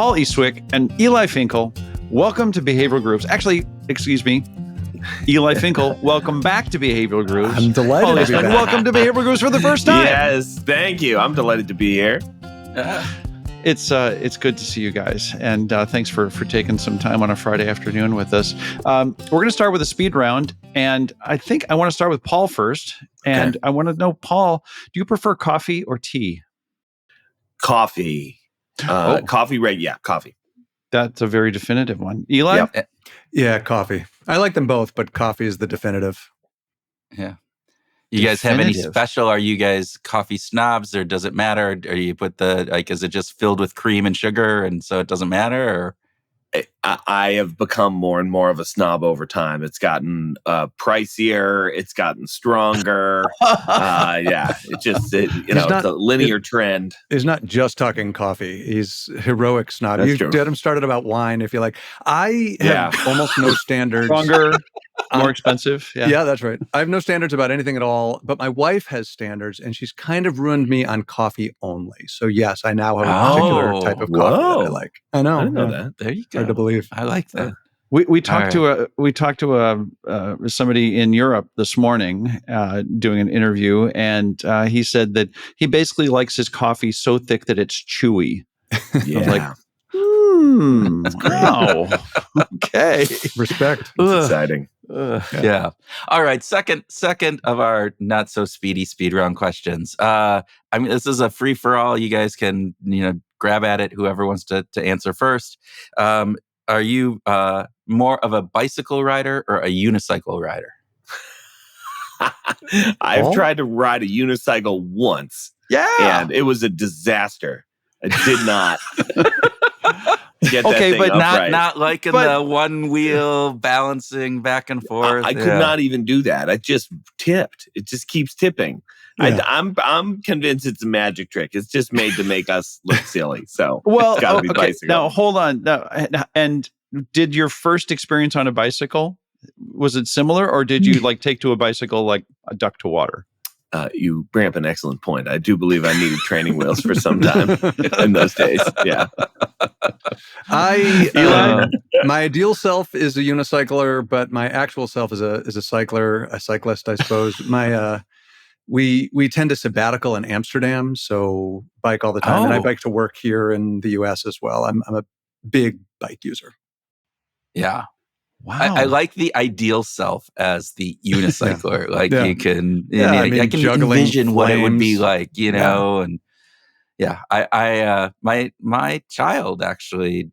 Paul Eastwick, and Eli Finkel. Welcome to Behavioral Grooves. Actually, excuse me, Eli Finkel, welcome back to Behavioral Grooves. I'm delighted Paul to be Eastwick, back. welcome to Behavioral Grooves for the first time. Yes, thank you. I'm delighted to be here. It's good to see you guys, and thanks for taking some time on a Friday afternoon with us. We're going to start with a speed round, and I think I want to start with Paul first. And I want to know, Paul, do you prefer coffee or tea? Coffee. Coffee, right? Yeah, coffee. That's a very definitive one. Eli? Yep. Yeah, coffee. I like them both, but coffee is the definitive. Yeah. You guys have any special? Are you guys coffee snobs, or does it matter? Or you put is it just filled with cream and sugar and so it doesn't matter? Or I have become more and more of a snob over time. It's gotten pricier. It's gotten stronger. It's a linear trend. He's not just talking coffee. He's heroic snob. That's You true. get him started about wine, if you like. I have almost no standards. Stronger, more expensive. Yeah, that's right. I have no standards about anything at all, but my wife has standards, and she's kind of ruined me on coffee only. So yes, I now have a particular type of coffee that I like. I know. I didn't know that. there you go. Hard to believe. I like that. We talked to somebody in Europe this morning doing an interview, and he said that he basically likes his coffee so thick that it's chewy. Yeah. Wow. Okay. Respect. It's exciting. Yeah. All right. Second of our not so speedy speed round questions. This is a free for all. You guys can grab at it. Whoever wants to answer first. Are you more of a bicycle rider or a unicycle rider? I've tried to ride a unicycle once. Yeah. And it was a disaster. I did not get that thing but upright. not like in the one wheel balancing back and forth. I could not even do that. I just tipped. It just keeps tipping. Yeah. I'm convinced it's a magic trick. It's just made to make us look silly. So it's got to be bicycle. Now hold on. And did your first experience on a bicycle, was it similar, or did you take to a bicycle like a duck to water? You bring up an excellent point. I do believe I needed training wheels for some time in those days. Yeah. My ideal self is a unicycler, but my actual self is a cycler, a cyclist, I suppose. We tend to sabbatical in Amsterdam, so bike all the time, and I bike to work here in the U.S. as well. I'm a big bike user. Yeah. Wow. I like the ideal self as the unicycler. You can, I can envision what it would be like, and my child actually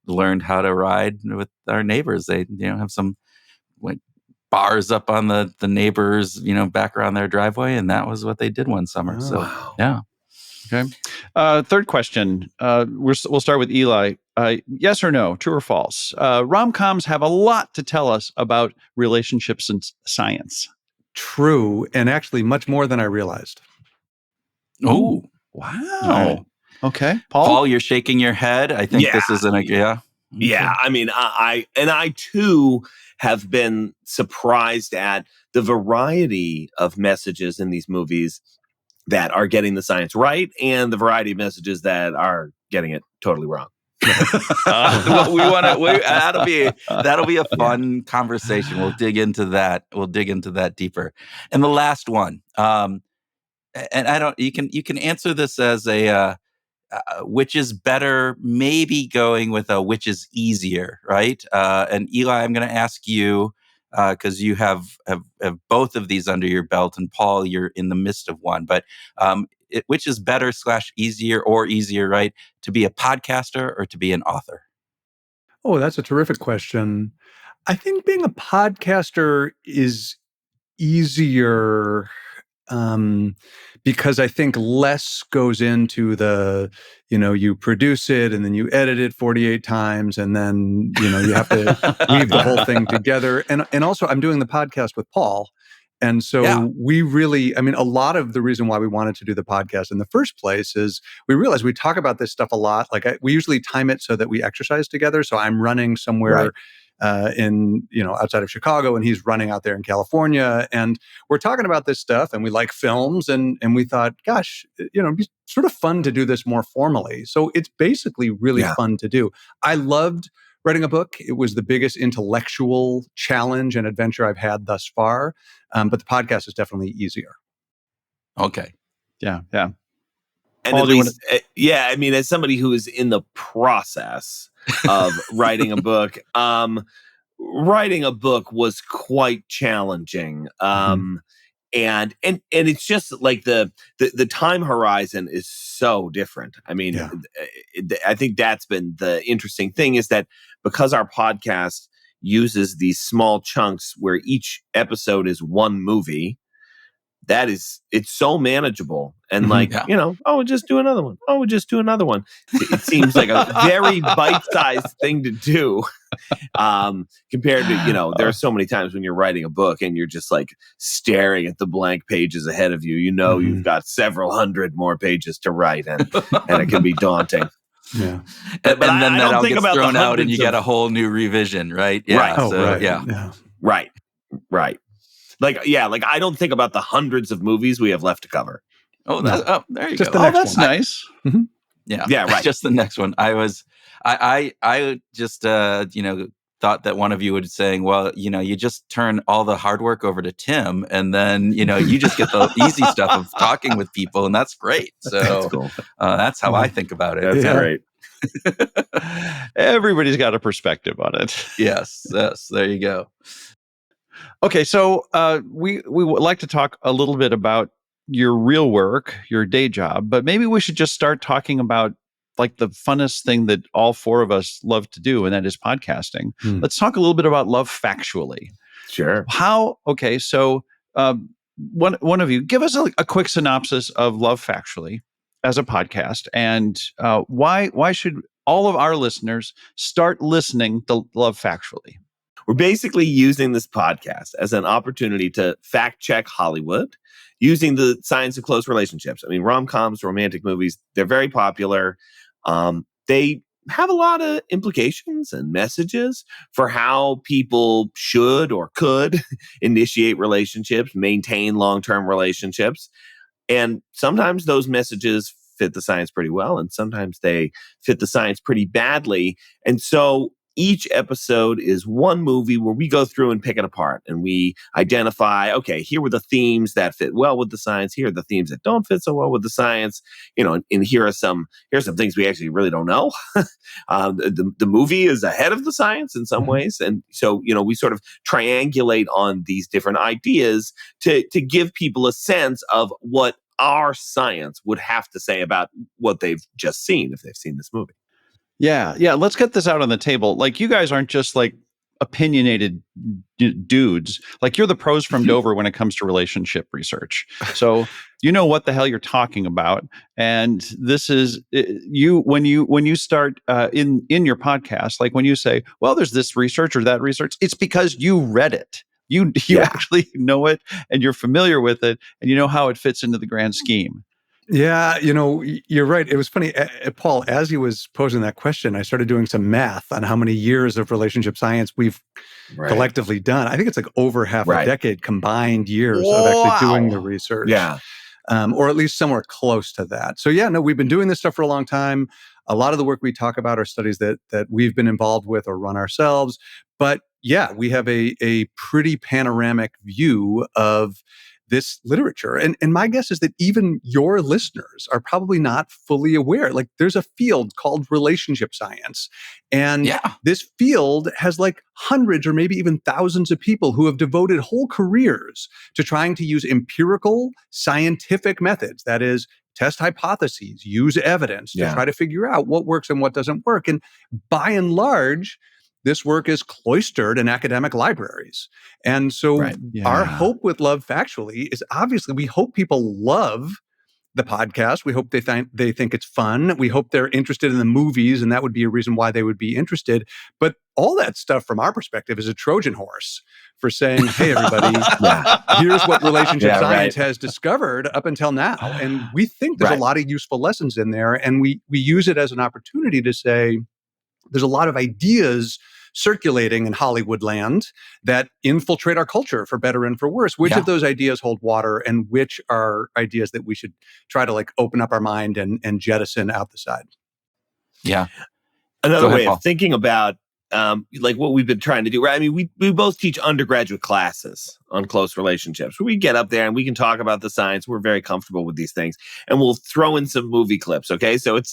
learned how to ride with our neighbors. They, have some bars up on the neighbors, back around their driveway, and that was what they did one summer. Yeah. Okay. Third question. We'll start with Eli. Yes or no, true or false? Rom-coms have a lot to tell us about relationships and science. True, and actually much more than I realized. Oh, wow. Okay. Paul, you're shaking your head. I think this is Yeah. I mean, I too have been surprised at the variety of messages in these movies that are getting the science right, and the variety of messages that are getting it totally wrong. That'll be a fun conversation. We'll dig into that deeper. And the last one, and you can answer this as a which is better, maybe going with a which is easier, right? And Eli, I'm going to ask you, because you have both of these under your belt, and Paul, you're in the midst of one. But which is better / easier, right? To be a podcaster or to be an author? Oh, that's a terrific question. I think being a podcaster is easier because I think less goes into the, you produce it and then you edit it 48 times and then, you have to weave the whole thing together. And also I'm doing the podcast with Paul. And so we really, a lot of the reason why we wanted to do the podcast in the first place is we realized we talk about this stuff a lot. We usually time it so that we exercise together. So I'm running somewhere in outside of Chicago, and he's running out there in California. And we're talking about this stuff, and we like films, and we thought, gosh, it'd be sort of fun to do this more formally. So it's basically really fun to do. I loved writing a book. It was the biggest intellectual challenge and adventure I've had thus far. But the podcast is definitely easier. Okay. Yeah. And Paul, at least, I mean, as somebody who is in the process of writing a book, writing a book was quite challenging. And it's just like the time horizon is so different. I mean, I think that's been the interesting thing, is that because our podcast uses these small chunks where each episode is one movie, it's so manageable. And we'll just do another one. We'll just do another one. It seems like a very bite-sized thing to do. Compared to, there are so many times when you're writing a book and you're just like staring at the blank pages ahead of you. You've got several hundred more pages to write, and it can be daunting. Yeah. But then that all gets thrown out and you get a whole new revision, right? Yeah. Right. So, Right. Like I don't think about the hundreds of movies we have left to cover. Oh, there you just go. The next that's one. Nice. Mm-hmm. Yeah, right. Just the next one. I just thought that one of you was saying, well, you just turn all the hard work over to Tim, and then you just get the easy stuff of talking with people, and that's great. So that's cool. That's how I think about it. That's great. Everybody's got a perspective on it. Yes. There you go. Okay, so we would like to talk a little bit about your real work, your day job, but maybe we should just start talking about like the funnest thing that all four of us love to do, and that is podcasting. Let's talk a little bit about Love Factually. Sure. Okay, so one of you, give us a quick synopsis of Love Factually as a podcast, and why should all of our listeners start listening to Love Factually? We're basically using this podcast as an opportunity to fact check Hollywood using the science of close relationships. I mean, rom-coms, romantic movies, they're very popular. They have a lot of implications and messages for how people should or could initiate relationships, maintain long-term relationships. And sometimes those messages fit the science pretty well, and sometimes they fit the science pretty badly. And so each episode is one movie where we go through and pick it apart, and we identify, okay, here were the themes that fit well with the science. Here are the themes that don't fit so well with the science. And here are some things we actually really don't know. The movie is ahead of the science in some ways. And so, we sort of triangulate on these different ideas to give people a sense of what our science would have to say about what they've just seen if they've seen this movie. Yeah. Let's get this out on the table. Like, you guys aren't just like opinionated dudes. Like, you're the pros from Dover when it comes to relationship research. So you know what the hell you're talking about. And this is you when you start in your podcast. Like, when you say, "Well, there's this research or that research," it's because you read it. You actually know it, and you're familiar with it, and you know how it fits into the grand scheme. Yeah, you're right. It was funny, Paul, as he was posing that question, I started doing some math on how many years of relationship science we've collectively done. I think it's like over half a decade combined years of actually doing the research. Yeah. Or at least somewhere close to that. So we've been doing this stuff for a long time. A lot of the work we talk about are studies that we've been involved with or run ourselves. But we have a pretty panoramic view of this literature. And my guess is that even your listeners are probably not fully aware. Like, there's a field called relationship science. And this field has like hundreds or maybe even thousands of people who have devoted whole careers to trying to use empirical scientific methods. That is, test hypotheses, use evidence to try to figure out what works and what doesn't work. And by and large, this work is cloistered in academic libraries. And so our hope with Love Factually is, obviously, we hope people love the podcast. We hope they think it's fun. We hope they're interested in the movies, and that would be a reason why they would be interested. But all that stuff from our perspective is a Trojan horse for saying, hey, everybody, here's what relationship science has discovered up until now. And we think there's a lot of useful lessons in there. And we use it as an opportunity to say, there's a lot of ideas circulating in Hollywood land that infiltrate our culture for better and for worse. Which of those ideas hold water, and which are ideas that we should try to like open up our mind and jettison out the side? Yeah. Another way Paul. of thinking about like what we've been trying to do, right? I mean, we both teach undergraduate classes on close relationships where we get up there and we can talk about the science. We're very comfortable with these things, and we'll throw in some movie clips. Okay. So it's,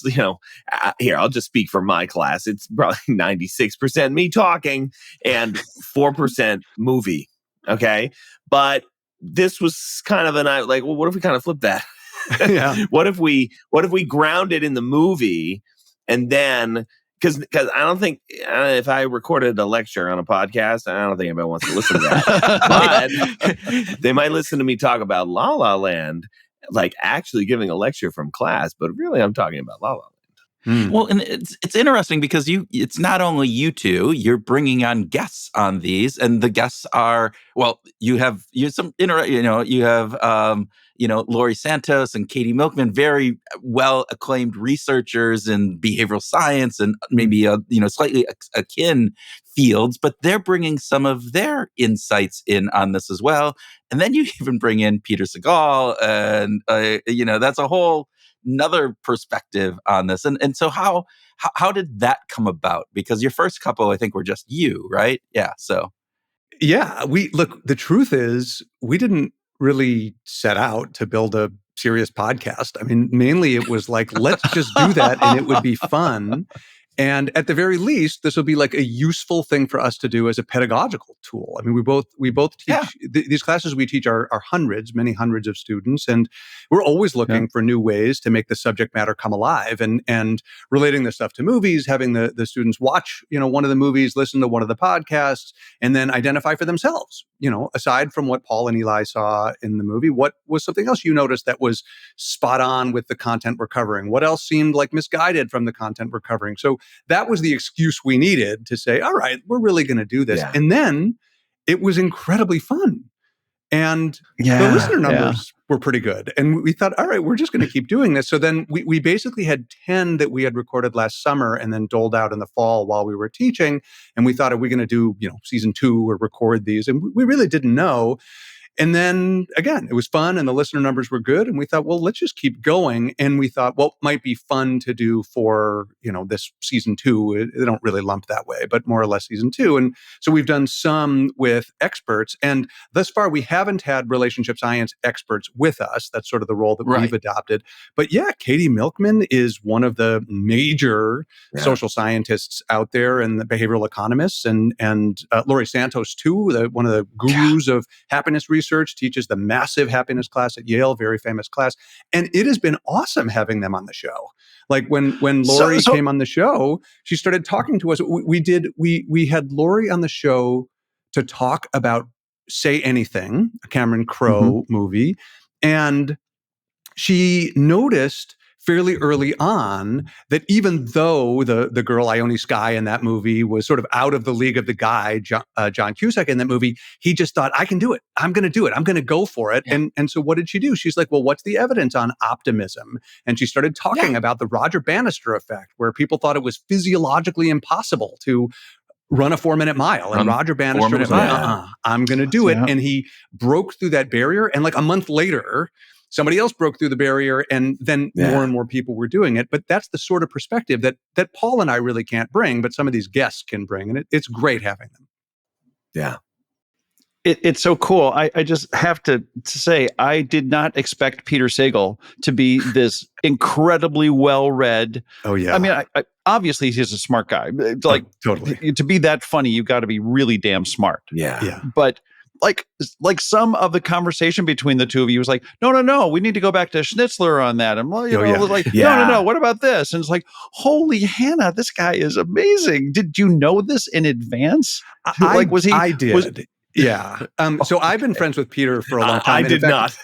here, I'll just speak for my class. It's probably 96% me talking and 4% movie. Okay. But this was kind of like, well, what if we kind of flip that? Yeah. What if we ground it in the movie, and then because I don't think if I recorded a lecture on a podcast, I don't think anybody wants to listen to that. But they might listen to me talk about La La Land, like actually giving a lecture from class. But really, I'm talking about La La Land. Well, and it's interesting because it's not only you two, you're bringing on guests on these, and the guests are, well, you have Laurie Santos and Katie Milkman, very well acclaimed researchers in behavioral science and maybe slightly akin fields, but they're bringing some of their insights in on this as well. And then you even bring in Peter Segal, and that's a whole another perspective on this. And so how did that come about? Because your first couple, I think, were just you, right? Yeah. So the truth is we didn't really set out to build a serious podcast. I mean, mainly it was like, let's just do that and it would be fun. And at the very least, this will be like a useful thing for us to do as a pedagogical tool. I mean, we both teach these classes we teach are many hundreds of students, and we're always looking for new ways to make the subject matter come alive. And relating this stuff to movies, having the students watch, one of the movies, listen to one of the podcasts, and then identify for themselves. Aside from what Paul and Eli saw in the movie, what was something else you noticed that was spot on with the content we're covering? What else seemed like misguided from the content we're covering? So that was the excuse we needed to say, all right, we're really going to do this. Yeah. And then it was incredibly fun. And the listener numbers were pretty good. And we thought, all right, we're just going to keep doing this. So then we basically had 10 that we had recorded last summer and then doled out in the fall while we were teaching. And we thought, are we going to do, season 2 or record these? And we really didn't know. And then again, it was fun and the listener numbers were good. And we thought, well, let's just keep going. And we thought, well, it might be fun to do for, this season 2. They don't really lump that way, but more or less season 2. And so we've done some with experts. And thus far, we haven't had relationship science experts with us. That's sort of the role that we've adopted. But Katie Milkman is one of the major social scientists out there and the behavioral economists. And Laurie Santos, too, one of the gurus of happiness research, teaches the massive happiness class at Yale, very famous class. And it has been awesome having them on the show. Like when Laurie came on the show, she started talking to us. We had Laurie on the show to talk about Say Anything, a Cameron Crowe movie. And she noticed fairly early on that even though the girl Ione Skye in that movie was sort of out of the league of the guy, John Cusack in that movie, he just thought, I can do it. I'm going to do it. I'm going to go for it. Yeah. And so what did she do? She's like, well, what's the evidence on optimism? And she started talking about the Roger Bannister effect, where people thought it was physiologically impossible to run a 4-minute mile. And Roger Bannister was like, I'm going to do it. And he broke through that barrier. And like a month later, somebody else broke through the barrier, and then more and more people were doing it. But that's the sort of perspective that Paul and I really can't bring, but some of these guests can bring. And it's great having them. Yeah. It's so cool. I just have to say, I did not expect Peter Sagal to be this incredibly well-read. Oh, yeah. I mean, I obviously he's a smart guy. Like, totally. To be that funny, you've got to be really damn smart. Yeah. But like some of the conversation between the two of you was like, no, we need to go back to Schnitzler on that. And well, no, what about this? And it's like, holy Hannah, this guy is amazing. Did you know this in advance? I did. Yeah. So I've been friends with Peter for a long time. I did not.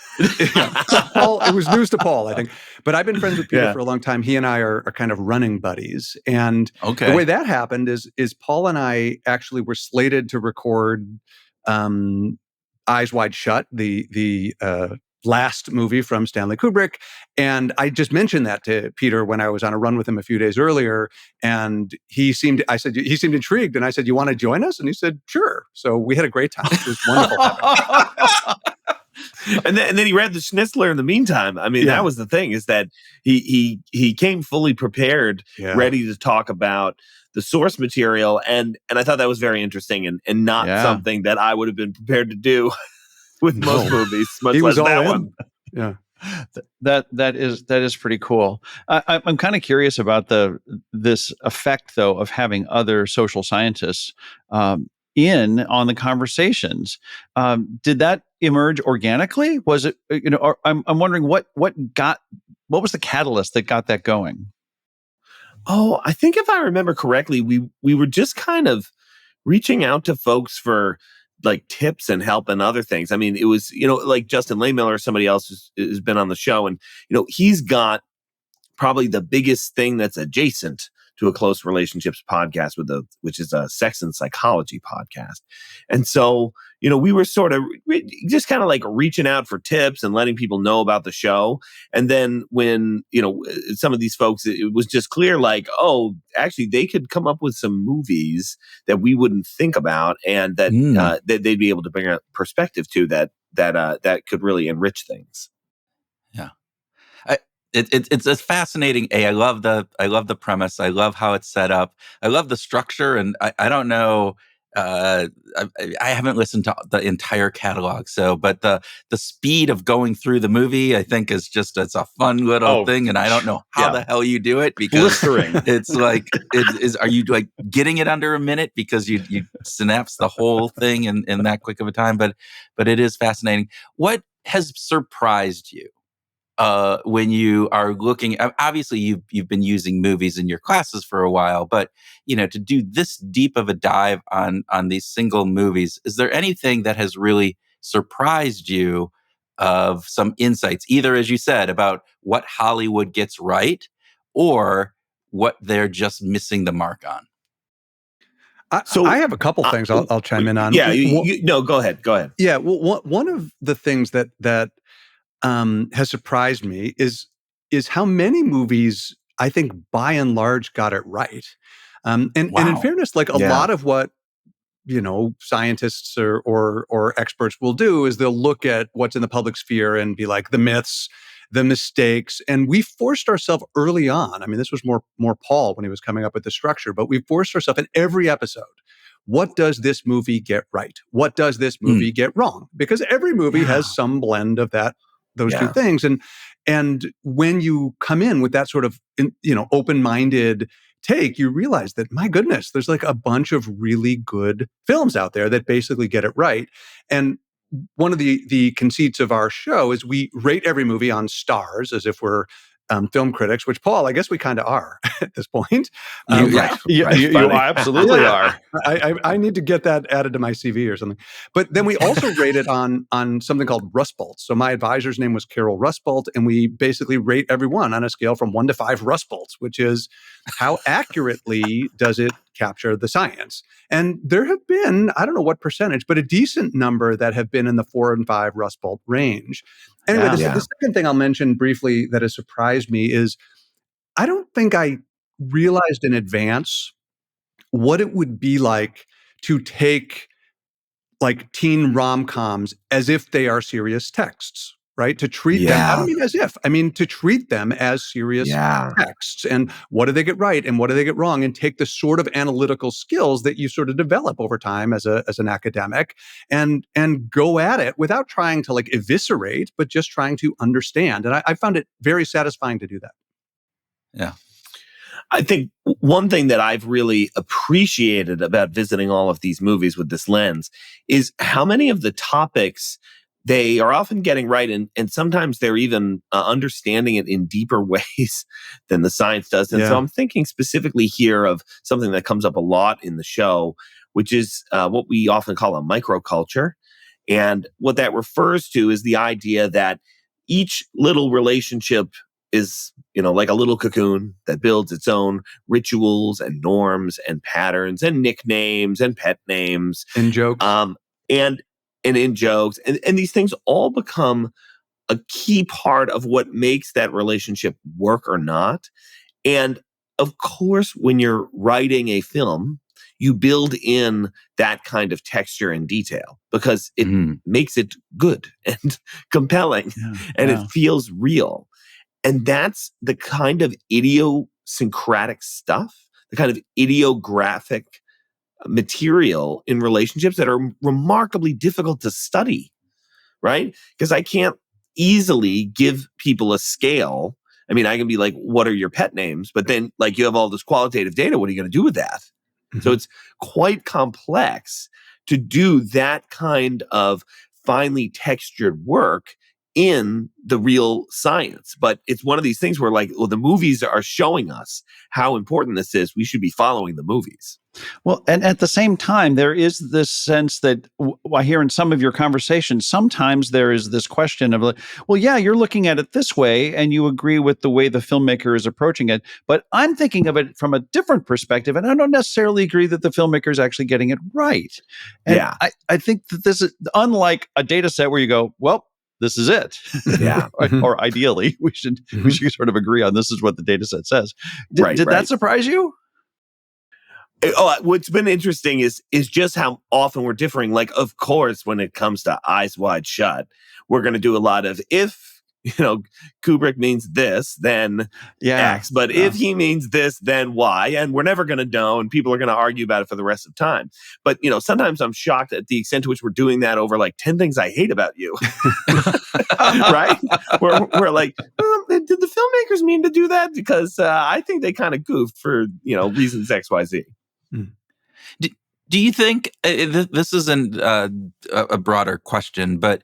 Paul, it was news to Paul, I think. But I've been friends with Peter for a long time. He and I are kind of running buddies. And the way that happened is Paul and I actually were slated to record Eyes Wide Shut, the last movie from Stanley Kubrick. And I just mentioned that to Peter when I was on a run with him a few days earlier. And he seemed intrigued. And I said, "You want to join us?" And he said, "Sure." So we had a great time. It was wonderful having him. And then he read the Schnitzler in the meantime. I mean, that was the thing, is that he came fully prepared, ready to talk about the source material. And I thought that was very interesting and not something that I would have been prepared to do with most movies, much he less was all that in. one. Yeah. That is pretty cool. I'm kind of curious about this effect, though, of having other social scientists in on the conversations. Did that emerge organically? Was it, or I'm wondering what was the catalyst that got that going? Oh, I think if I remember correctly, we were just kind of reaching out to folks for like tips and help and other things. I mean, it was, like Justin Lehmiller or somebody else has been on the show, and he's got probably the biggest thing that's adjacent to a close relationships podcast which is a sex and psychology podcast. And so, we were sort of just kind of like reaching out for tips and letting people know about the show. And then when, some of these folks, it was just clear, like, oh, actually they could come up with some movies that we wouldn't think about, and that they'd be able to bring a perspective to that could really enrich things. Yeah. It's fascinating. I love the premise. I love how it's set up. I love the structure, and I don't know. I haven't listened to the entire catalog, but the speed of going through the movie, I think, it's a fun little thing, and I don't know how the hell you do it, because it's like, are you like getting it under a minute because you synapse the whole thing in that quick of a time? But it is fascinating. What has surprised you? When you are looking, obviously you've been using movies in your classes for a while, but to do this deep of a dive on these single movies, is there anything that has really surprised you of some insights, either, as you said, about what Hollywood gets right or what they're just missing the mark on? I have a couple things I'll chime in on. Yeah, no, go ahead. Yeah, well, one of the things that has surprised me is how many movies I think by and large got it right. And in fairness, like a lot of what scientists or experts will do is they'll look at what's in the public sphere and be like the myths, the mistakes, and we forced ourselves early on. I mean, this was more Paul when he was coming up with the structure, but we forced ourselves in every episode. What does this movie get right? What does this movie get wrong? Because every movie has some blend of those two things. And when you come in with that sort of, open-minded take, you realize that, my goodness, there's like a bunch of really good films out there that basically get it right. And one of the conceits of our show is we rate every movie on stars as if we're film critics, which, Paul, I guess we kind of are at this point. You absolutely are. I need to get that added to my CV or something. But then we also rated on something called Rust Bolts. So my advisor's name was Carol Rust Bolt, and we basically rate everyone on a scale from 1 to 5 Rust Bolts, which is how accurately does it capture the science. And there have been, I don't know what percentage, but a decent number that have been in the 4 and 5 Rust Bolt range. Anyway, the second thing I'll mention briefly that has surprised me is I don't think I realized in advance what it would be like to take like teen rom-coms as if they are serious texts, right? To treat them, I don't mean as if, I mean to treat them as serious texts. And what do they get right and what do they get wrong? And take the sort of analytical skills that you sort of develop over time as an academic and go at it without trying to like eviscerate, but just trying to understand. And I found it very satisfying to do that. Yeah. I think one thing that I've really appreciated about visiting all of these movies with this lens is how many of the topics they are often getting right, and sometimes they're even understanding it in deeper ways than the science does. And so I'm thinking specifically here of something that comes up a lot in the show, which is what we often call a microculture. And what that refers to is the idea that each little relationship is, like a little cocoon that builds its own rituals and norms and patterns and nicknames and pet names and jokes. And in jokes. And these things all become a key part of what makes that relationship work or not. And of course, when you're writing a film, you build in that kind of texture and detail because it makes it good and compelling and it feels real. And that's the kind of idiosyncratic stuff, the kind of idiographic material in relationships that are remarkably difficult to study, right? Because I can't easily give people a scale. I mean, I can be like, what are your pet names? But then like you have all this qualitative data. What are you going to do with that? So it's quite complex to do that kind of finely textured work in the real science. But it's one of these things where like, well, the movies are showing us how important this is. We should be following the movies. Well, and at the same time, there is this sense that I hear in some of your conversations, sometimes there is this question of, like, well, yeah, you're looking at it this way and you agree with the way the filmmaker is approaching it, but I'm thinking of it from a different perspective, and I don't necessarily agree that the filmmaker is actually getting it right. And I think that this is unlike a data set where you go, well, this is it. Or ideally, we should sort of agree on this is what the data set says. Did that surprise you? Oh, what's been interesting is just how often we're differing. Like, of course, when it comes to Eyes Wide Shut, we're going to do a lot of if, Kubrick means this, then X. But if he means this, then Y. And we're never going to know, and people are going to argue about it for the rest of time. But, sometimes I'm shocked at the extent to which we're doing that over like 10 things I hate about you. Right? We're like, did the filmmakers mean to do that? Because I think they kind of goofed for, reasons X, Y, Z. Do you think this isn't a broader question, but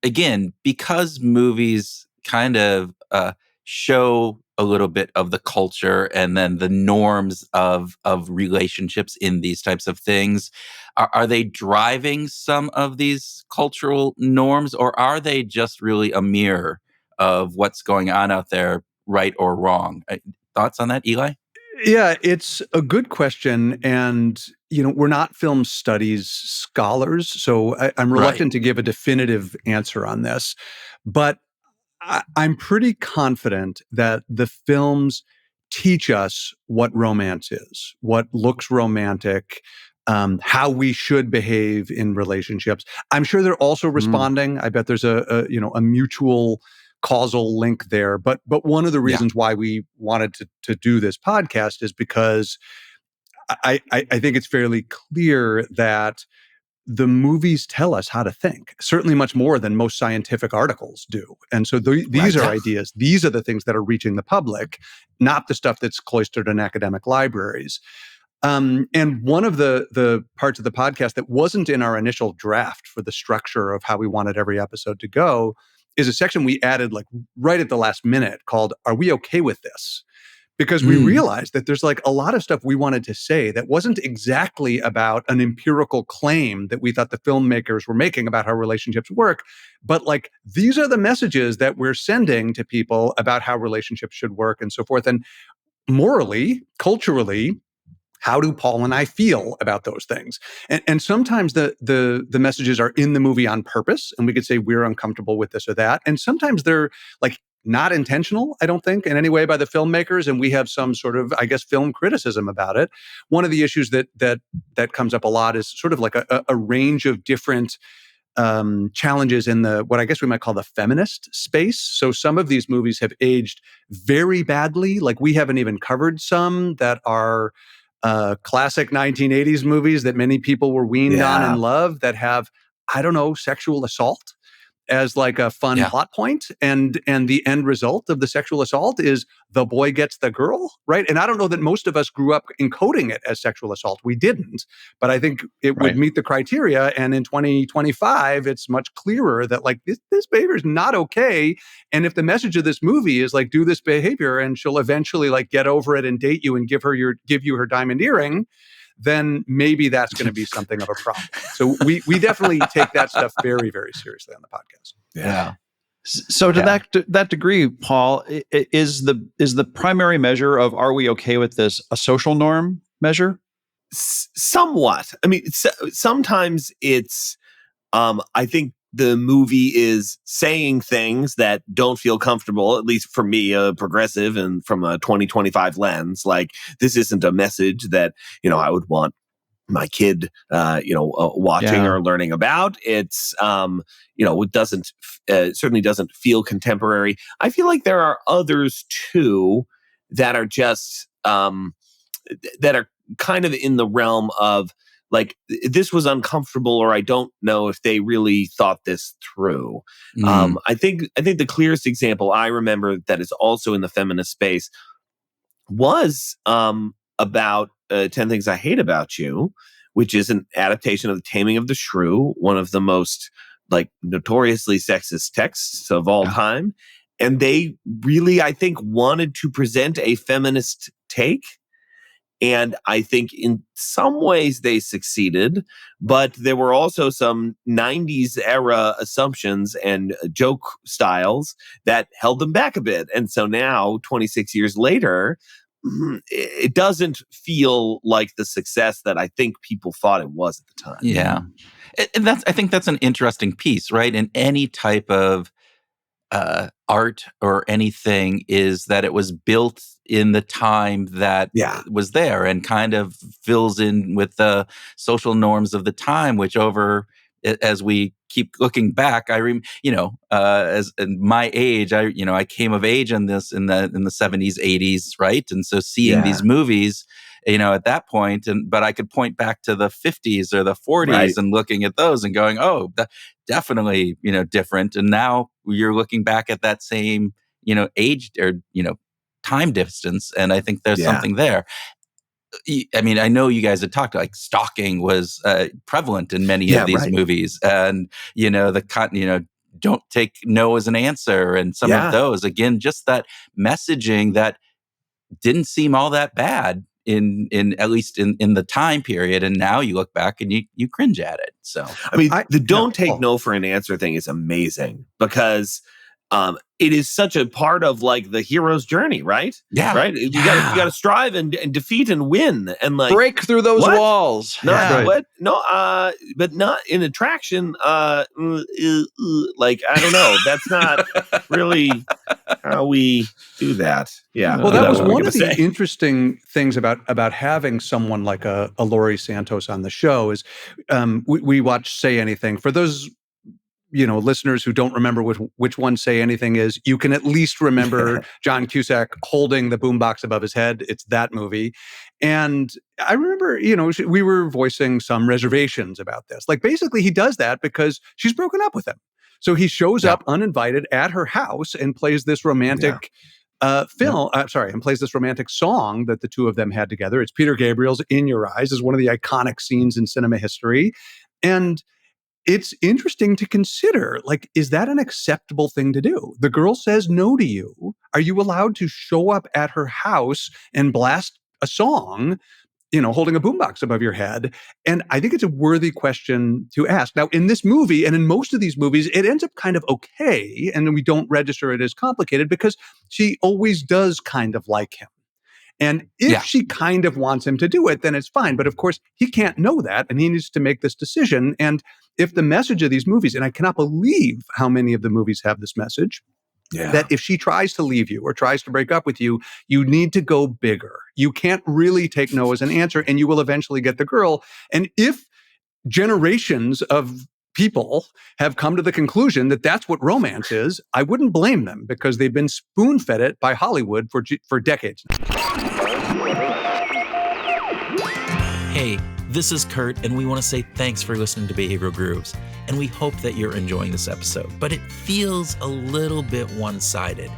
again, because movies kind of show a little bit of the culture and then the norms of relationships in these types of things, are they driving some of these cultural norms, or are they just really a mirror of what's going on out there, right or wrong? Thoughts on that, Eli? Yeah, it's a good question. And, we're not film studies scholars, so I'm reluctant to give a definitive answer on this. But I'm pretty confident that the films teach us what romance is, what looks romantic, how we should behave in relationships. I'm sure they're also responding. I bet there's a mutual causal link there. But one of the reasons why we wanted to do this podcast is because I think it's fairly clear that the movies tell us how to think, certainly much more than most scientific articles do. And so these are ideas. These are the things that are reaching the public, not the stuff that's cloistered in academic libraries. And one of the parts of the podcast that wasn't in our initial draft for the structure of how we wanted every episode to go is a section we added like right at the last minute called, "Are we okay with this?" Because we realized that there's like a lot of stuff we wanted to say that wasn't exactly about an empirical claim that we thought the filmmakers were making about how relationships work, but like these are the messages that we're sending to people about how relationships should work and so forth. And morally, culturally, how do Paul and I feel about those things? And sometimes the messages are in the movie on purpose, and we could say we're uncomfortable with this or that. And sometimes they're like not intentional, I don't think, in any way by the filmmakers, and we have some sort of, I guess, film criticism about it. One of the issues that comes up a lot is sort of like a range of different challenges in the what I guess we might call the feminist space. So some of these movies have aged very badly. Like we haven't even covered some that are classic 1980s movies that many people were weaned on and loved that have, I don't know, sexual assault as like a fun plot point. And the end result of the sexual assault is the boy gets the girl, right? And I don't know that most of us grew up encoding it as sexual assault. We didn't, but I think it would meet the criteria. And in 2025, it's much clearer that like this behavior is not okay. And if the message of this movie is like, do this behavior and she'll eventually like get over it and date you and give you her diamond earring, then maybe that's going to be something of a problem. So we definitely take that stuff very, very seriously on the podcast. Yeah. So to that degree, Paul, is the primary measure of are we okay with this a social norm measure? Somewhat. I mean, sometimes it's, I think the movie is saying things that don't feel comfortable, at least for me, a progressive and from a 2025 lens. Like, this isn't a message that, I would want my kid, watching or learning about. It's, it doesn't, certainly doesn't feel contemporary. I feel like there are others too that are just, that are kind of in the realm of, like, this was uncomfortable, or I don't know if they really thought this through. I think the clearest example I remember that is also in the feminist space was about 10 Things I Hate About You, which is an adaptation of The Taming of the Shrew, one of the most notoriously sexist texts of all time. And they really, I think, wanted to present a feminist take. And I think in some ways they succeeded, but there were also some 90s era assumptions and joke styles that held them back a bit. And so now, 26 years later, it doesn't feel like the success that I think people thought it was at the time. Yeah. And I think that's an interesting piece, right? In any type of art or anything, is that it was built in the time that was there and kind of fills in with the social norms of the time, which as we keep looking back, as in my age, I came of age in the 70s, 80s, right? And so seeing these movies, at that point, but I could point back to the 50s or the 40s and looking at those and going, oh, definitely, different. And now you're looking back at that same, age or, time distance. And I think there's something there. I mean, I know you guys had talked, like, stalking was prevalent in many of these movies, and don't take no as an answer, and some of those, again, just that messaging that didn't seem all that bad in at least in the time period, and now you look back and you cringe at it. So I mean, the don't take no for an answer thing is amazing, because it is such a part of, like, the hero's journey, right? Yeah. Right? You got to strive and defeat and win and, like, break through those walls. What? No, but not in attraction. Like, I don't know. That's not really how we do that. Yeah. Well, that was one of the interesting things about having someone like a Laurie Santos on the show is we watched Say Anything. For those listeners who don't remember which one Say Anything is, you can at least remember John Cusack holding the boombox above his head. It's that movie. And I remember, we were voicing some reservations about this. Like, basically, he does that because she's broken up with him. So he shows up uninvited at her house and plays this romantic and plays this romantic song that the two of them had together. It's Peter Gabriel's In Your Eyes, is one of the iconic scenes in cinema history. And it's interesting to consider, like, is that an acceptable thing to do? The girl says no to you. Are you allowed to show up at her house and blast a song, holding a boombox above your head? And I think it's a worthy question to ask. Now, in this movie, and in most of these movies, it ends up kind of okay, and we don't register it as complicated because she always does kind of like him. And if she kind of wants him to do it, then it's fine. But of course, he can't know that, and he needs to make this decision. And if the message of these movies, and I cannot believe how many of the movies have this message, that if she tries to leave you or tries to break up with you, you need to go bigger. You can't really take no as an answer, and you will eventually get the girl. And if generations of people have come to the conclusion that that's what romance is, I wouldn't blame them, because they've been spoon-fed it by Hollywood for decades now. Hey, this is Kurt, and we want to say thanks for listening to Behavioral Grooves, and we hope that you're enjoying this episode. But it feels a little bit one-sided.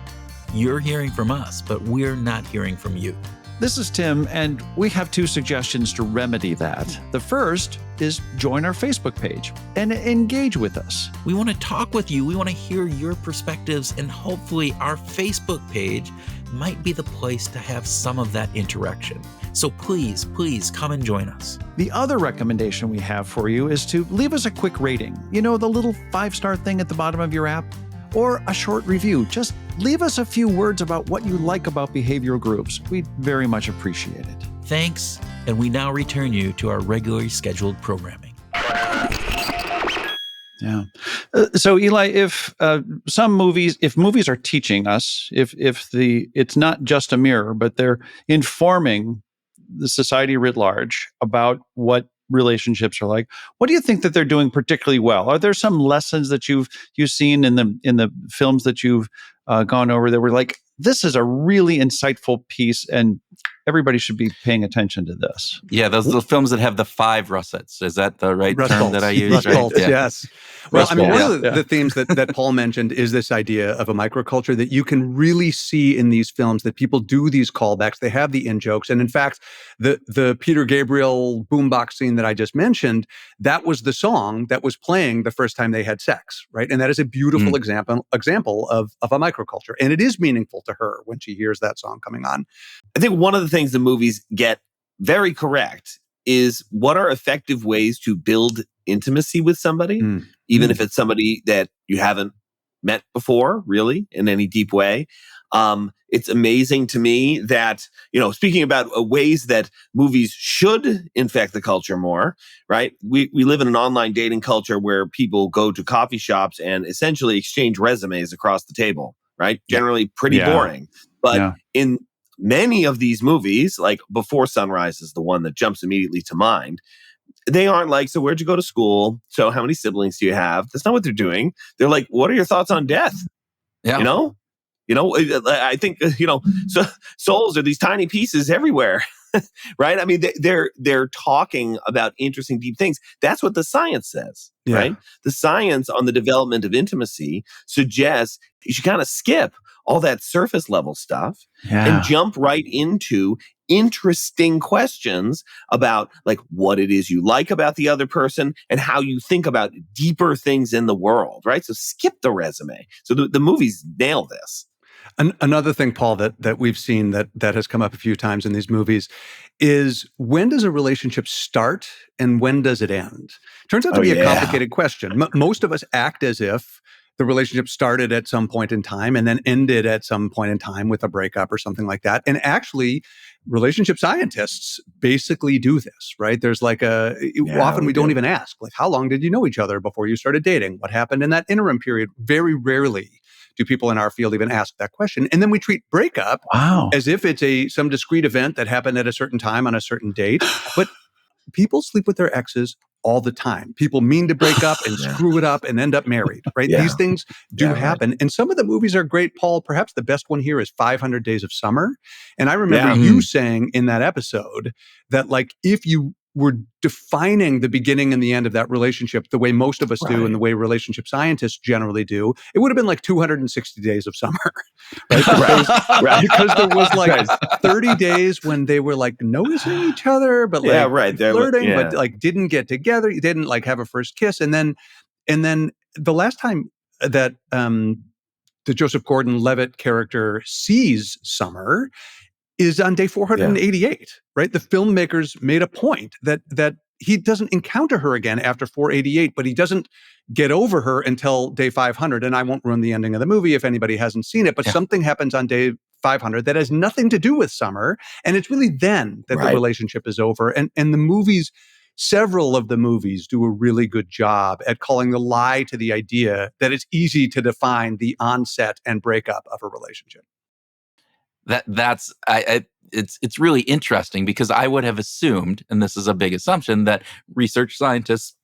You're hearing from us, but we're not hearing from you. This is Tim, and we have two suggestions to remedy that. The first is join our Facebook page and engage with us. We want to talk with you. We want to hear your perspectives, and hopefully our Facebook page might be the place to have some of that interaction. So please come and join us. The other recommendation we have for you is to leave us a quick rating. The little 5-star thing at the bottom of your app, or a short review. Just leave us a few words about what you like about Behavioral Grooves. We'd very much appreciate it. Thanks, and we now return you to our regularly scheduled programming. Yeah. So Eli, if if movies are teaching us, if it's not just a mirror, but they're informing the society writ large about what relationships are like, what do you think that they're doing particularly well? Are there some lessons that you've seen in the films that you've gone over that were like, this is a really insightful piece, and everybody should be paying attention to this? Yeah, those are the films that have the 5 russets. Is that the right Rust term that I Bolts. use? Rust Right? Bolts, Yeah. yes. Well, Rust I mean, one Bolts. of the themes that Paul mentioned is this idea of a microculture that you can really see in these films, that people do these callbacks. They have the in-jokes. And in fact, the Peter Gabriel boombox scene that I just mentioned, that was the song that was playing the first time they had sex, right? And that is a beautiful example of a microculture. And it is meaningful to her when she hears that song coming on. I think one of the things the movies get very correct is what are effective ways to build intimacy with somebody, even if it's somebody that you haven't met before, really, in any deep way. It's amazing to me that, speaking about ways that movies should infect the culture more, right? We live in an online dating culture where people go to coffee shops and essentially exchange resumes across the table, right? Generally pretty boring. But in many of these movies, like Before Sunrise is the one that jumps immediately to mind. They aren't like, so where'd you go to school? So how many siblings do you have? That's not what they're doing. They're like, what are your thoughts on death? Yeah. I think, so souls are these tiny pieces everywhere, right? I mean, they're talking about interesting, deep things. That's what the science says, right? The science on the development of intimacy suggests you should kind of skip all that surface level stuff and jump right into interesting questions about like what it is you like about the other person and how you think about deeper things in the world, right? So skip the resume. So the movies nail this. Another thing, Paul, that we've seen that has come up a few times in these movies is, when does a relationship start and when does it end? Turns out to be a complicated question. Most of us act as if the relationship started at some point in time and then ended at some point in time with a breakup or something like that. And actually, relationship scientists basically do this, right? There's like often we don't even ask, like, how long did you know each other before you started dating? What happened in that interim period? Very rarely do people in our field even ask that question. And then we treat breakup as if it's some discrete event that happened at a certain time on a certain date. But people sleep with their exes all the time. People mean to break up and screw it up and end up married, right? These things do happen. And some of the movies are great, Paul. Perhaps the best one here is 500 Days of Summer. And I remember you saying in that episode that, like, if you were defining the beginning and the end of that relationship the way most of us do and the way relationship scientists generally do, it would have been like 260 days of summer, right? Because there was like 30 days when they were like noticing each other, but like flirting, but like didn't get together. You didn't like have a first kiss. And then the last time that the Joseph Gordon-Levitt character sees Summer is on day 488, right? The filmmakers made a point that he doesn't encounter her again after 488, but he doesn't get over her until day 500. And I won't ruin the ending of the movie if anybody hasn't seen it, but something happens on day 500 that has nothing to do with Summer. And it's really then that the relationship is over. And the movies, several of the movies do a really good job at calling the lie to the idea that it's easy to define the onset and breakup of a relationship. It's really interesting, because I would have assumed, and this is a big assumption, that research scientists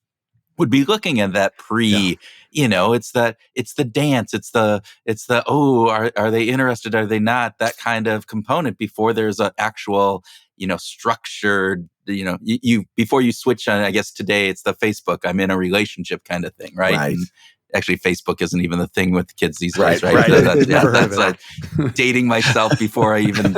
would be looking at that it's the dance, it's the are they interested, are they not, that kind of component before there's an actual structured, you before you switch on. I guess today it's the Facebook I'm in a relationship kind of thing, right? And actually, Facebook isn't even the thing with kids these days, right? That's like dating myself before I even,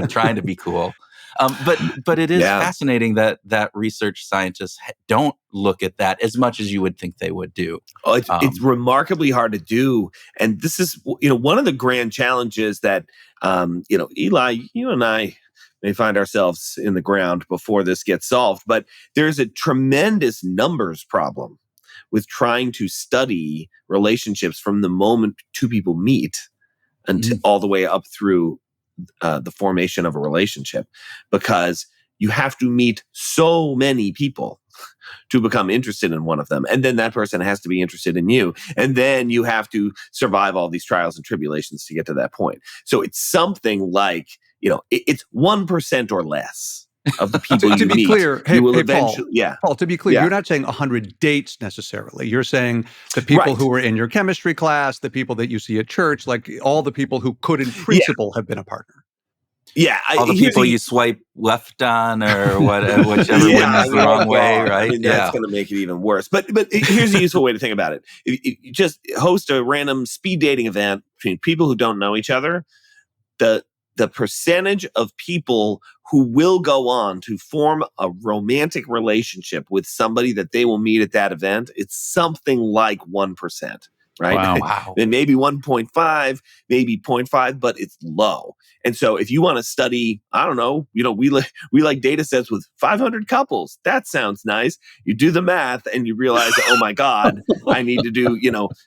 trying to be cool. But it is fascinating that research scientists don't look at that as much as you would think they would do. Oh, it's remarkably hard to do. And this is, one of the grand challenges that, Eli, you and I may find ourselves in the ground before this gets solved, but there's a tremendous numbers problem with trying to study relationships from the moment two people meet until all the way up through the formation of a relationship. Because, you have to meet so many people to become interested in one of them. And then that person has to be interested in you. And then you have to survive all these trials and tribulations to get to that point. So it's something like, it's 1% or less of the people to you be meet. clear, You will hey, eventually, Paul, to be clear, Yeah. you're not saying 100 dates necessarily. You're saying the people who are in your chemistry class, the people that you see at church, like all the people who could in principle have been a partner. Yeah. All the people you swipe left on or whichever one is the wrong way, right? I mean, that's going to make it even worse. But here's a useful way to think about it. If you just host a random speed dating event between people who don't know each other, the percentage of people who will go on to form a romantic relationship with somebody that they will meet at that event, it's something like 1%. Right? Wow. And maybe 1.5, maybe 0.5, but it's low. And so if you want to study, I don't know, we like data sets with 500 couples. That sounds nice. You do the math and you realize, oh my God, I need to do,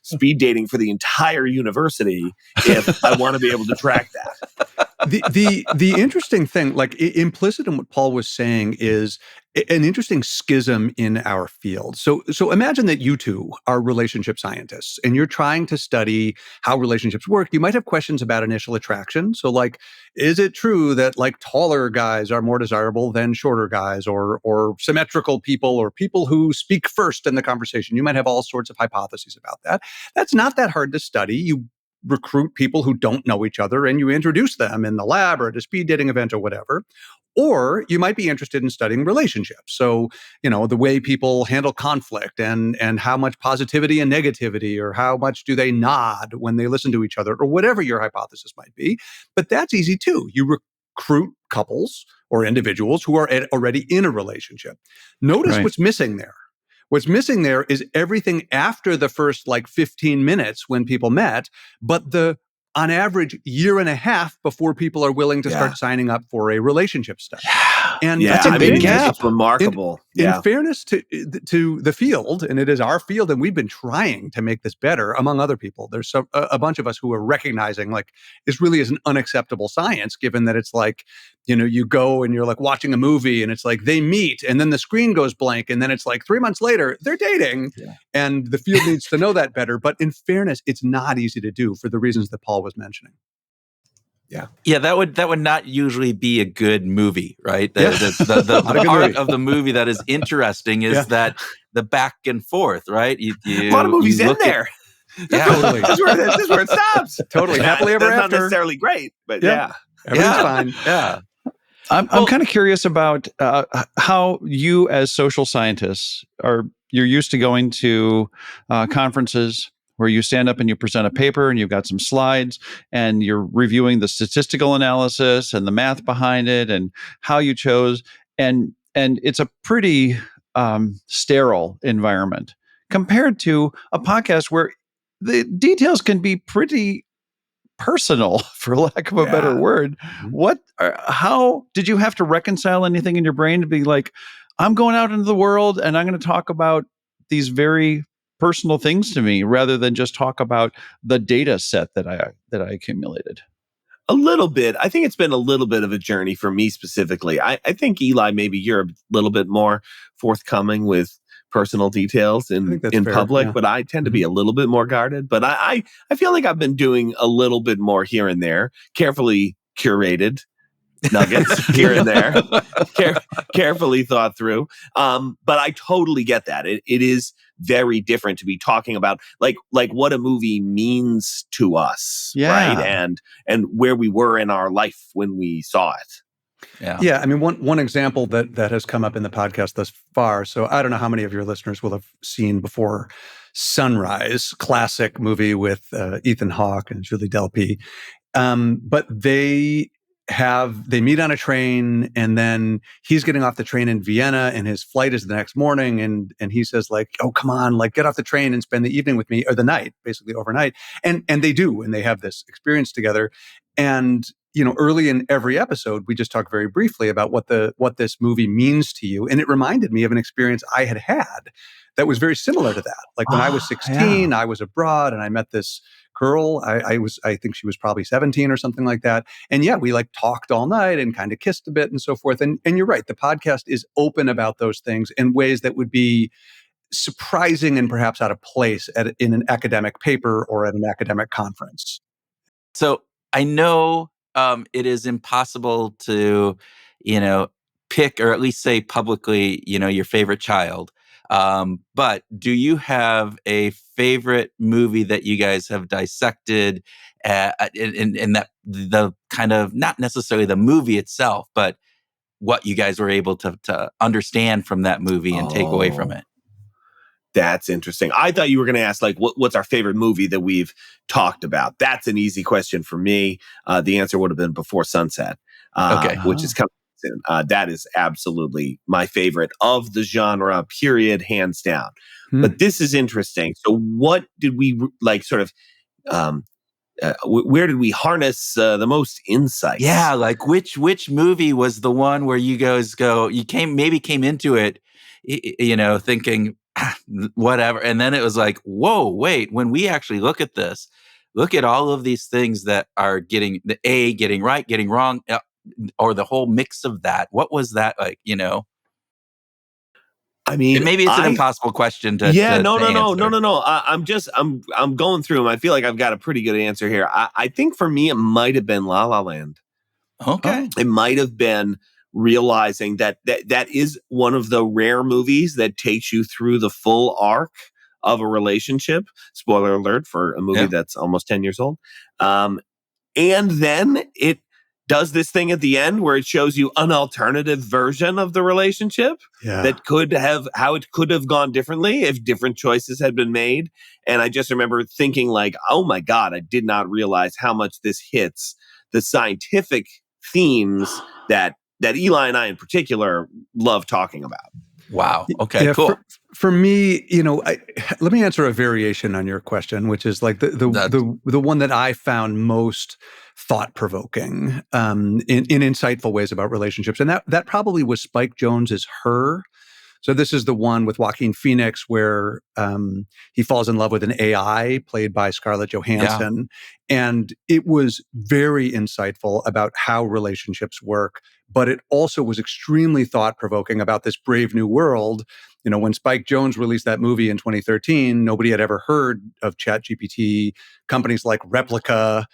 speed dating for the entire university if I want to be able to track that. The interesting thing, like implicit in what Paul was saying, is an interesting schism in our field. So imagine that you two are relationship scientists and you're trying to study how relationships work. You might have questions about initial attraction. So like, is it true that like taller guys are more desirable than shorter guys, or symmetrical people, or people who speak first in the conversation? You might have all sorts of hypotheses about that. That's not that hard to study. You recruit people who don't know each other and you introduce them in the lab or at a speed dating event or whatever. Or you might be interested in studying relationships. So, the way people handle conflict and how much positivity and negativity, or how much do they nod when they listen to each other, or whatever your hypothesis might be. But that's easy too. You recruit couples or individuals who are already in a relationship. Notice what's missing there. What's missing there is everything after the first 15 minutes when people met, but on average, year and a half before people are willing to start signing up for a relationship study. And that's a big gap. It's remarkable. In fairness to the field, and it is our field, and we've been trying to make this better, among other people. There's a bunch of us who are recognizing this really is an unacceptable science, given that it's you go and you're watching a movie and it's they meet and then the screen goes blank and then it's 3 months later they're dating. Yeah. And the field needs to know that better. But in fairness, it's not easy to do for the reasons that Paul was mentioning. Yeah, that would not usually be a good movie, right? The part of the movie that is interesting is that the back and forth, right? A lot of movies in there. Yeah, totally. This is where it stops. Totally. Happily ever That's after. not necessarily great, but everything's fine. Yeah. I'm kind of curious about how you, as social scientists, you're used to going to conferences where you stand up and you present a paper and you've got some slides and you're reviewing the statistical analysis and the math behind it and how you chose, and it's a pretty sterile environment compared to a podcast where the details can be pretty personal, for lack of a better word. How did you have to reconcile anything in your brain to be I'm going out into the world and I'm going to talk about these very personal things to me rather than just talk about the data set that I accumulated? A little bit. I think it's been a little bit of a journey for me specifically. I think, Eli, maybe you're a little bit more forthcoming with personal details in public, but I tend to be a little bit more guarded. But I feel like I've been doing a little bit more here and there, carefully curated nuggets here and there, carefully thought through. But I totally get that. It is very different to be talking about like what a movie means to us, right? And where we were in our life when we saw it. Yeah. I mean, one example that has come up in the podcast thus far. So I don't know how many of your listeners will have seen before Sunrise, classic movie with Ethan Hawke and Julie Delpy. But they meet on a train, and then he's getting off the train in Vienna and his flight is the next morning. And he says oh, come on, get off the train and spend the evening with me, or the night, basically overnight. And they do, and they have this experience together. And early in every episode, we just talk very briefly about what this movie means to you. And it reminded me of an experience I had that was very similar to that. When I was 16, I was abroad and I met this girl. I think she was probably 17 or something like that. And yeah, we like talked all night and kind of kissed a bit and so forth. And you're right, the podcast is open about those things in ways that would be surprising and perhaps out of place in an academic paper or at an academic conference. So I know it is impossible to, pick or at least say publicly, your favorite child. But do you have a favorite movie that you guys have dissected in that the kind of, not necessarily the movie itself, but what you guys were able to understand from that movie and take away from it? That's interesting. I thought you were going to ask, like, what's our favorite movie that we've talked about? That's an easy question for me. The answer would have been Before Sunset, which is coming soon. That is absolutely my favorite of the genre, period, hands down. But this is interesting. So what did we like sort of... where did we harness the most insights? Yeah, like which movie was the one where you guys came into it, thinking whatever, and then it was like, whoa, wait, when we actually look at this, look at all of these things that are getting right, getting wrong, or the whole mix of that. What was that like? I mean, and maybe it's an impossible question to answer. No. I'm going through them. I feel like I've got a pretty good answer here. I think for me, it might have been La La Land. Okay. It might have been realizing that is one of the rare movies that takes you through the full arc of a relationship. Spoiler alert for a movie that's almost 10 years old. And then it does this thing at the end where it shows you an alternative version of the relationship that how it could have gone differently if different choices had been made. And I just remember thinking like, oh my God, I did not realize how much this hits the scientific themes that Eli and I in particular love talking about. Wow. Okay, cool. For me, let me answer a variation on your question, which is like the one that I found most thought-provoking in insightful ways about relationships. And that probably was Spike Jonze's Her. So this is the one with Joaquin Phoenix where he falls in love with an AI played by Scarlett Johansson. Yeah. And it was very insightful about how relationships work, but it also was extremely thought-provoking about this brave new world. When Spike Jonze released that movie in 2013, nobody had ever heard of ChatGPT. Companies like Replica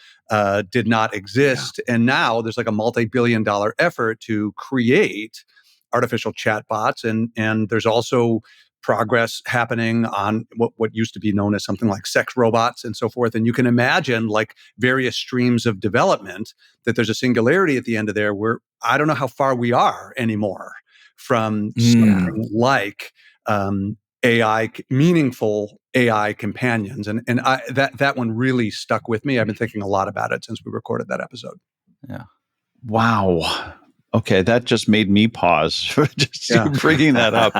did not exist. Yeah. And now there's like a multi-billion-dollar effort to create artificial chatbots, and there's also progress happening on what used to be known as something like sex robots and so forth. And you can imagine like various streams of development that there's a singularity at the end of there where I don't know how far we are anymore from something like meaningful AI companions. And that one really stuck with me. I've been thinking a lot about it since we recorded that episode. Yeah. Wow. Okay, that just made me pause bringing that up.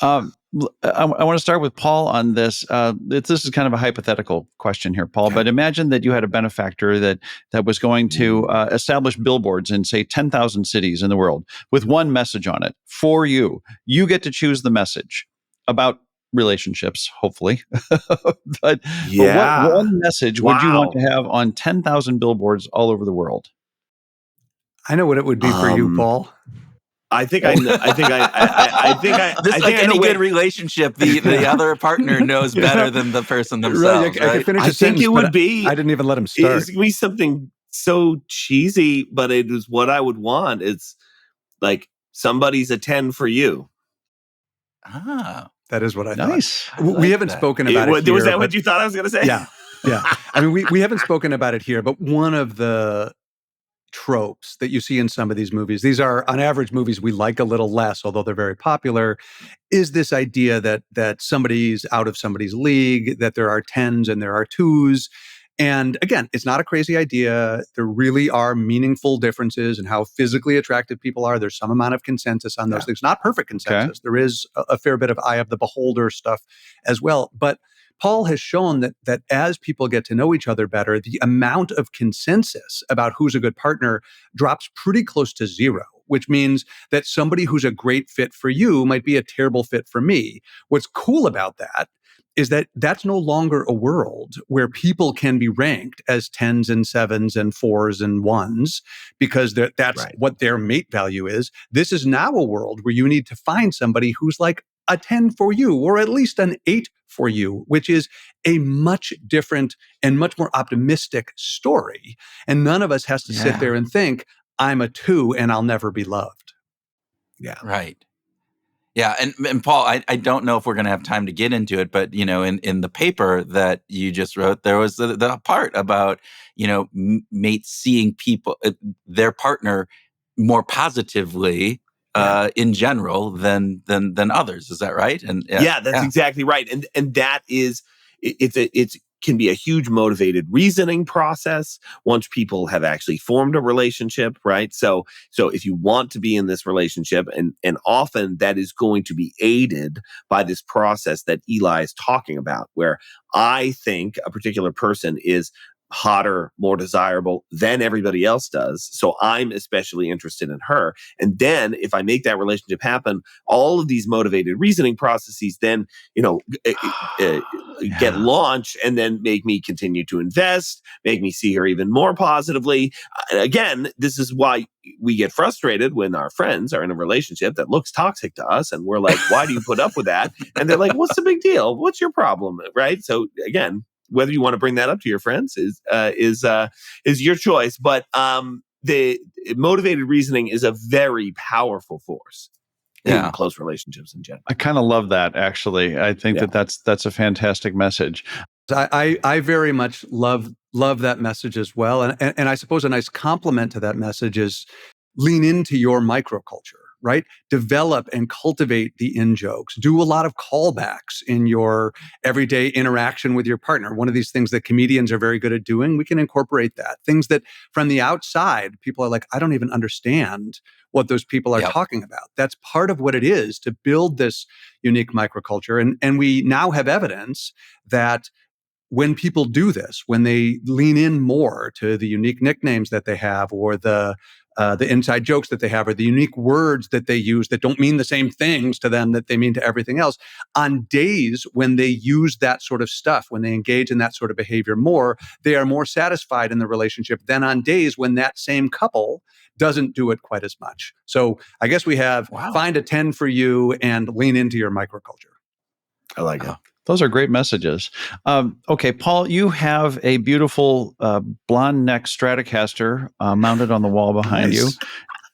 I want to start with Paul on this. This is kind of a hypothetical question here, Paul, but imagine that you had a benefactor that was going to establish billboards in, say, 10,000 cities in the world with one message on it for you. You get to choose the message about relationships, hopefully. but what one message would you want to have on 10,000 billboards all over the world? I know what it would be for you, Paul. I think I know. I think any good relationship, the other partner knows better than the person themselves. Right? I can finish a sentence, it would be. I didn't even let him start. It's gonna be something so cheesy, but it is what I would want. It's like somebody's a 10 for you. Ah, that is what I nice. thought. We haven't spoken about it here. Was that what you thought I was going to say? Yeah. I mean, we haven't spoken about it here, but one of the tropes that you see in some of these movies, these are on average movies we like a little less, although they're very popular, is this idea that somebody's out of somebody's league, that there are 10s and there are 2s. And again, it's not a crazy idea. There really are meaningful differences in how physically attractive people are. There's some amount of consensus on those things. Not perfect consensus. Okay. There is a fair bit of eye of the beholder stuff as well. But Paul has shown that as people get to know each other better, the amount of consensus about who's a good partner drops pretty close to zero, which means that somebody who's a great fit for you might be a terrible fit for me. What's cool about that is that that's no longer a world where people can be ranked as 10s and 7s and 4s and 1s because that's what their mate value is. This is now a world where you need to find somebody who's like a 10 for you, or at least an 8 for you, which is a much different and much more optimistic story. And none of us has to sit there and think, I'm a 2 and I'll never be loved. Yeah. Right. Yeah. And Paul, I don't know if we're going to have time to get into it, but, in the paper that you just wrote, there was the part about, mates seeing people, their partner more positively in general than others. Is that right? And that's exactly right. And that is, it's can be a huge motivated reasoning process once people have actually formed a relationship, right? So if you want to be in this relationship, and often that is going to be aided by this process that Eli is talking about, where I think a particular person is hotter, more desirable than everybody else does. So I'm especially interested in her. And then if I make that relationship happen, all of these motivated reasoning processes then, get launched and then make me continue to invest, make me see her even more positively. Again, this is why we get frustrated when our friends are in a relationship that looks toxic to us. And we're like, why do you put up with that? And they're like, what's the big deal? What's your problem? Right? So again, whether you want to bring that up to your friends is your choice. But the motivated reasoning is a very powerful force in close relationships in general. I kind of love that, actually. I think that's a fantastic message. I very much love that message as well. And I suppose a nice complement to that message is lean into your microculture, right? Develop and cultivate the in-jokes. Do a lot of callbacks in your everyday interaction with your partner. One of these things that comedians are very good at doing, we can incorporate that. Things that from the outside, people are like, I don't even understand what those people are talking about. That's part of what it is to build this unique microculture. And we now have evidence that when people do this, when they lean in more to the unique nicknames that they have, or the inside jokes that they have, or the unique words that they use that don't mean the same things to them that they mean to everything else, on days when they use that sort of stuff, when they engage in that sort of behavior more, they are more satisfied in the relationship than on days when that same couple doesn't do it quite as much. So I guess we have find a 10 for you and lean into your microculture. I like it. Those are great messages. Okay, Paul, you have a beautiful blonde neck Stratocaster mounted on the wall behind you.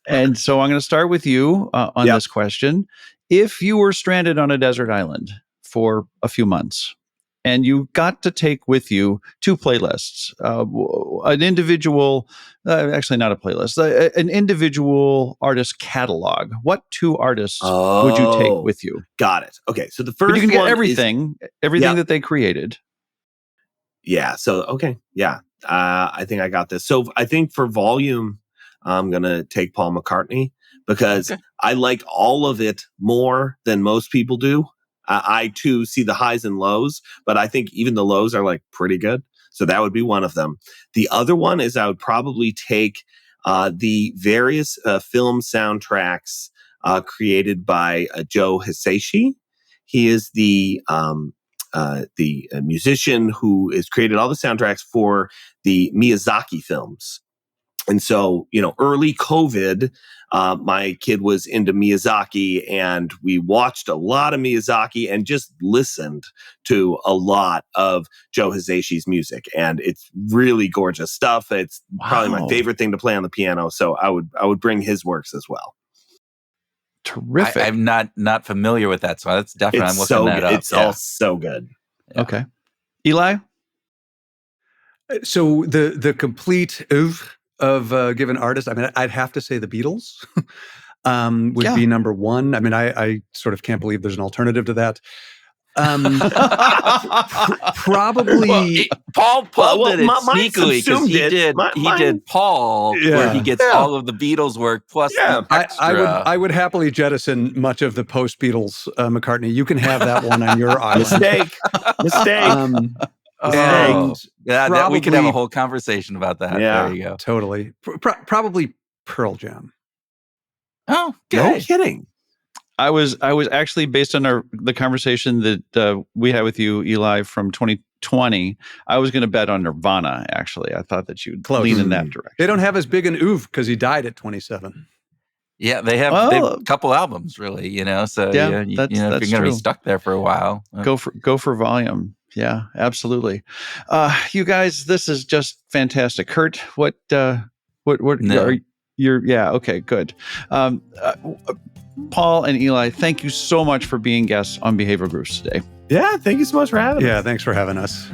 And so I'm going to start with you on this question. If you were stranded on a desert island for a few months and you got to take with you 2 playlists, an individual, actually not a playlist, an individual artist catalog, what 2 artists would you take with you? Got it. Okay, so the first but you can get one everything that they created. Yeah, so, okay, yeah. I think I got this. So I think for volume, I'm going to take Paul McCartney because I like all of it more than most people do. I too see the highs and lows, but I think even the lows are like pretty good. So that would be one of them. The other one is I would probably take the various film soundtracks created by Joe Hisaishi. He is the musician who has created all the soundtracks for the Miyazaki films. And so, early COVID, my kid was into Miyazaki, and we watched a lot of Miyazaki and just listened to a lot of Joe Hisaishi's music. And it's really gorgeous stuff. It's probably my favorite thing to play on the piano. So I would bring his works as well. Terrific. I'm not familiar with that, so that's definitely I'm looking that up. It's all so good. Yeah. Okay, Eli. So the complete oeuvre of a given artist, I mean, I'd have to say the Beatles would be number one. I mean, I sort of can't believe there's an alternative to that. Probably Paul did it sneakily because he did Paul, where he gets all of the Beatles work plus the extra. I would happily jettison much of the post Beatles McCartney. You can have that one on your island. Mistake. We could have a whole conversation about that. Yeah, there you go. Totally. Probably Pearl Jam. Oh, no kidding. I was actually, based on the conversation that we had with you, Eli, from 2020. I was going to bet on Nirvana. Actually, I thought that you'd lean in that direction. They don't have as big an oof because he died at 27. Yeah, they have a couple albums, really. So yeah, if you're going to be stuck there for a while, go for volume. Yeah, absolutely. You guys, this is just fantastic. Kurt, what No. are yeah, okay, good. Paul and Eli, thank you so much for being guests on Behavioral Grooves today. Yeah, thank you so much for having us. Yeah, thanks for having us.